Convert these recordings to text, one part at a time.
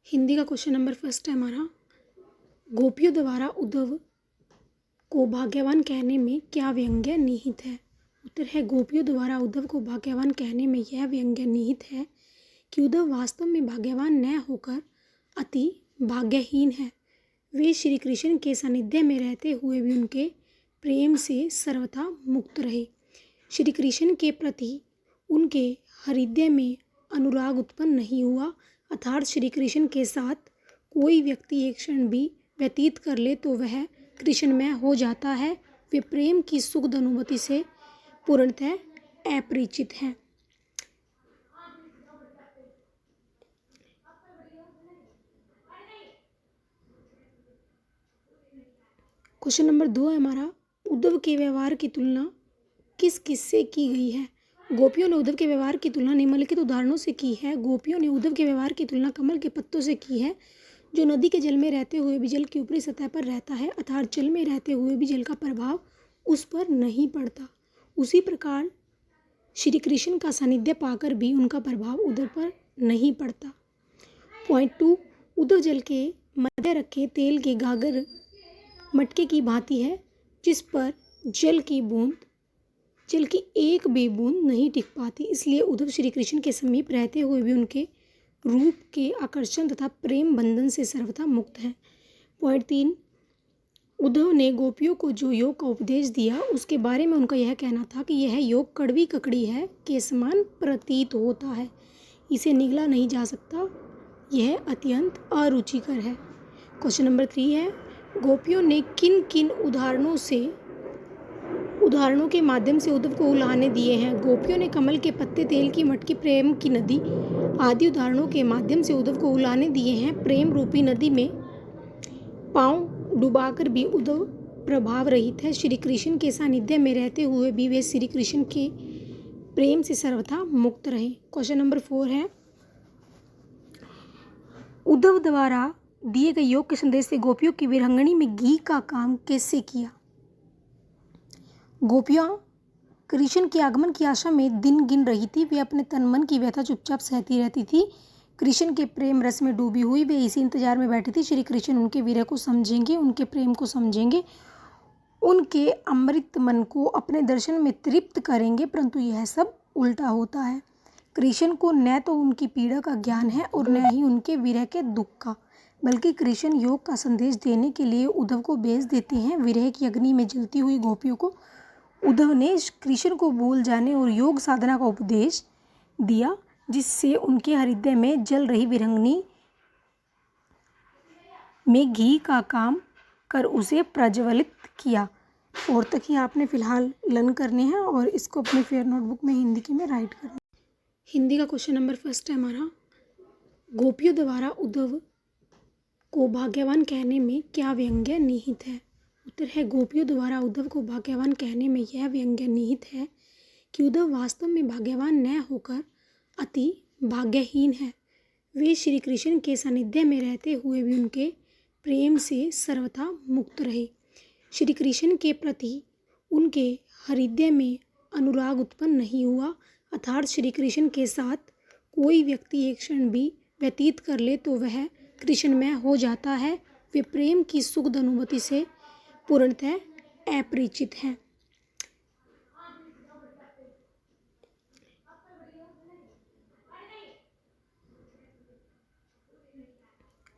हिंदी का question number first है हमारा। गोपियों द्वारा उद्धव को भाग्यवान कहने में क्या व्यंग्य निहित है? उत्तर है गोपियों द्वारा उद्धव को भाग्यवान कहने में यह व्यंग्य निहित है कि उद्धव वास्तव में भाग्यवान न होकर अति भाग्यहीन है। वे श्री कृष्ण के सानिध्य में रहते हुए भी उनके प्रेम से सर्वथा मुक्त रहे। श्री कृष्ण के प्रति उनके हृदय में अनुराग उत्पन्न नहीं हुआ, अर्थात श्री कृष्ण के साथ कोई व्यक्ति एक क्षण भी व्यतीत कर ले तो वह कृष्णमय हो जाता है। वे प्रेम की सुखद अनुभूति से पूर्णतः अपरिचित हैं। क्वेश्चन नंबर 2 है हमारा। उद्धव के व्यवहार की तुलना किस किससे की गई है? गोपियों ने उद्धव के व्यवहार की तुलना निम्नलिखित उदाहरणों से की है। गोपियों ने उद्धव के व्यवहार की तुलना कमल के पत्तों से की है, जो नदी के जल में रहते हुए भी जल की ऊपरी सतह पर रहता है, अर्थात जल में रहते हुए भी जल का प्रभाव उस पर नहीं पड़ता। उसी प्रकार श्री कृष्ण का सानिध्य पाकर भी उनका प्रभाव उद्धव पर नहीं पड़ता। पॉइंट 2, उद्धव जल के मध्य रखे तेल के गागर मटके की भांति है, जिस पर जल की एक भी बूंद नहीं टिक पाती। इसलिए उद्धव श्री कृष्ण के समीप रहते हुए भी उनके रूप के आकर्षण तथा प्रेम बंधन से सर्वथा मुक्त हैं। पॉइंट 3, उद्धव ने गोपियों को जो योग का उपदेश दिया उसके बारे में उनका यह कहना था कि यह योग कड़वी ककड़ी है के समान प्रतीत होता है, इसे निगला नहीं जा सकता, यह अत्यंत अरुचिकर है। क्वेश्चन नंबर 3 है, गोपियों ने किन किन उदाहरणों के माध्यम से उद्धव को उलाहने दिए हैं? गोपियों ने कमल के पत्ते, तेल की मटकी, प्रेम की नदी आदि उदाहरणों के माध्यम से उद्धव को उलाहने दिए हैं। प्रेम रूपी नदी में पांव डुबाकर भी उद्धव प्रभाव रहित है। श्री कृष्ण के सानिध्य में रहते हुए भी वे श्री कृष्ण के प्रेम से सर्वथा मुक्त रहे। क्वेश्चन नंबर 4 है, उद्धव द्वारा दिए गए योग के संदेश से गोपियों की विरंगनी में घी का काम कैसे किया? गोपियां कृष्ण के आगमन की आशा में दिन गिन रही थी। वे अपने तन मन की व्यथा चुपचाप सहती रहती थी। कृष्ण के प्रेम रस में डूबी हुई वे इसी इंतजार में बैठी थी। श्री कृष्ण उनके विरह को समझेंगे, उनके प्रेम को समझेंगे, उनके अमृत मन को अपने दर्शन में तृप्त करेंगे, परंतु यह सब उल्टा होता है। कृष्ण को न तो उनकी पीड़ा का ज्ञान है और न ही उनके विरह के दुख का, बल्कि कृष्ण योग का संदेश देने के लिए उद्धव को भेज देते हैं। विरह की अग्नि में जलती हुई गोपियों को उद्धव ने कृष्ण को भूल जाने और योग साधना का उपदेश दिया, जिससे उनके हृदय में जल रही विरंगनी में घी का काम कर उसे प्रज्वलित किया। और तक ही आपने फिलहाल लर्न करने हैं और इसको अपनी फेयर नोटबुक में हिंदी की में राइट करना। हिंदी का क्वेश्चन नंबर फर्स्ट है हमारा। गोपियों द्वारा उद्धव को भाग्यवान कहने में क्या व्यंग्य निहित है? उत्तर है गोपियों द्वारा उद्धव को भाग्यवान कहने में यह व्यंग्य निहित है कि उद्धव वास्तव में भाग्यवान न होकर अति भाग्यहीन है। वे श्री कृष्ण के सानिध्य में रहते हुए भी उनके प्रेम से सर्वथा मुक्त रहे। श्री कृष्ण के प्रति उनके हृदय में अनुराग उत्पन्न नहीं हुआ, अर्थात श्री कृष्ण के साथ कोई व्यक्ति एक क्षण भी व्यतीत कर ले तो वह कृष्णमय हो जाता है। वे प्रेम की सुखद अनुभूति से पूर्णतः अपरिचित हैं।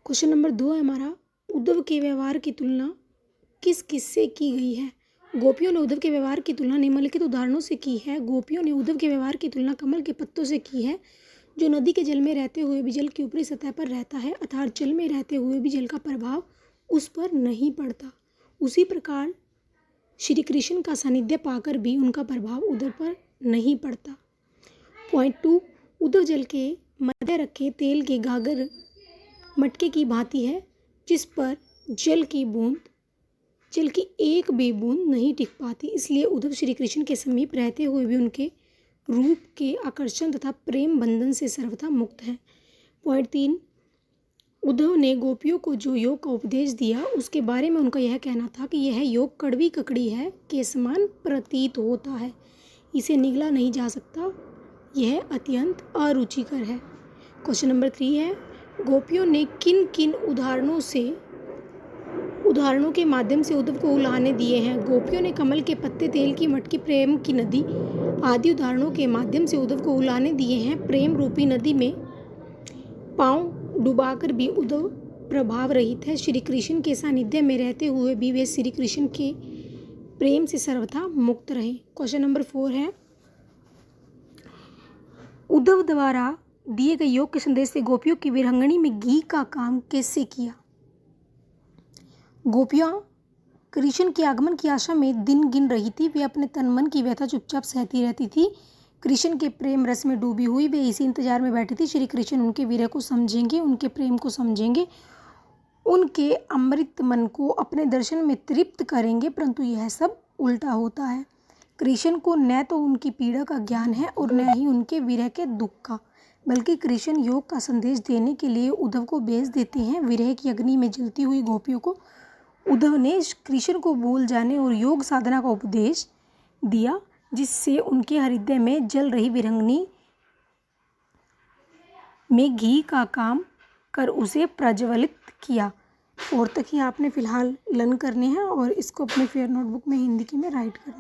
क्वेश्चन नंबर 2 है हमारा। उद्धव के व्यवहार की तुलना किस किससे की गई है? गोपियों ने उद्धव के व्यवहार की तुलना निम्नलिखित उदाहरणों से की है। गोपियों ने उद्धव के व्यवहार की तुलना कमल के पत्तों से की है, जो नदी के जल में रहते हुए भी जल की ऊपरी सतह पर रहता है, अर्थात जल में रहते हुए भी जल का प्रभाव उस पर नहीं पड़ता। उसी प्रकार श्री कृष्ण का सानिध्य पाकर भी उनका प्रभाव उद्धव पर नहीं पड़ता। पॉइंट 2, उद्धव जल के मध्य रखे तेल के गागर मटके की भांति है, जिस पर जल की एक भी बूंद नहीं टिक पाती। इसलिए उद्धव श्री कृष्ण के समीप रहते हुए भी उनके रूप के आकर्षण तथा प्रेम बंधन से सर्वथा मुक्त हैं। पॉइंट 3, उद्धव ने गोपियों को जो योग का उपदेश दिया उसके बारे में उनका यह कहना था कि यह योग कड़वी ककड़ी है के समान प्रतीत होता है, इसे निगला नहीं जा सकता, यह अत्यंत अरुचिकर है। क्वेश्चन नंबर 3 है, गोपियों ने किन किन उदाहरणों के माध्यम से उद्धव को उलाहने दिए हैं? गोपियों ने कमल के पत्ते, तेल की मटकी, प्रेम की नदी आदि उदाहरणों के माध्यम से उद्धव को उलाहने दिए हैं। प्रेम रूपी नदी में पांव डुबाकर भी उद्धव प्रभाव रहित है। श्री कृष्ण के सानिध्य में रहते हुए भी वे श्री कृष्ण के प्रेम से सर्वथा मुक्त रहे। क्वेश्चन नंबर 4 है, उद्धव द्वारा दिए गए योग के संदेश से गोपियों की विरंगनी में घी का काम कैसे किया? गोपियां कृष्ण के आगमन की आशा में दिन गिन रही थी। वे अपने तन मन की व्यथा चुपचाप सहती रहती थी। कृष्ण के प्रेम रस में डूबी हुई वे इसी इंतजार में बैठी थी। श्री कृष्ण उनके विरह को समझेंगे, उनके प्रेम को समझेंगे, उनके अमृत मन को अपने दर्शन में तृप्त करेंगे, परंतु यह सब उल्टा होता है। कृष्ण को न तो उनकी पीड़ा का ज्ञान है और न ही उनके विरह के दुख का, बल्कि कृष्ण योग का संदेश देने के लिए उद्धव को भेज देते हैं। विरह की अग्नि में जलती हुई गोपियों को उद्धव ने कृष्ण को भूल जाने और योग साधना का उपदेश दिया, जिससे उनके हृदय में जल रही विरंगनी में घी का काम कर उसे प्रज्वलित किया। 4 तक ही आपने फिलहाल लर्न करने हैं और इसको अपने फेयर नोटबुक में हिंदी की में राइट करना है।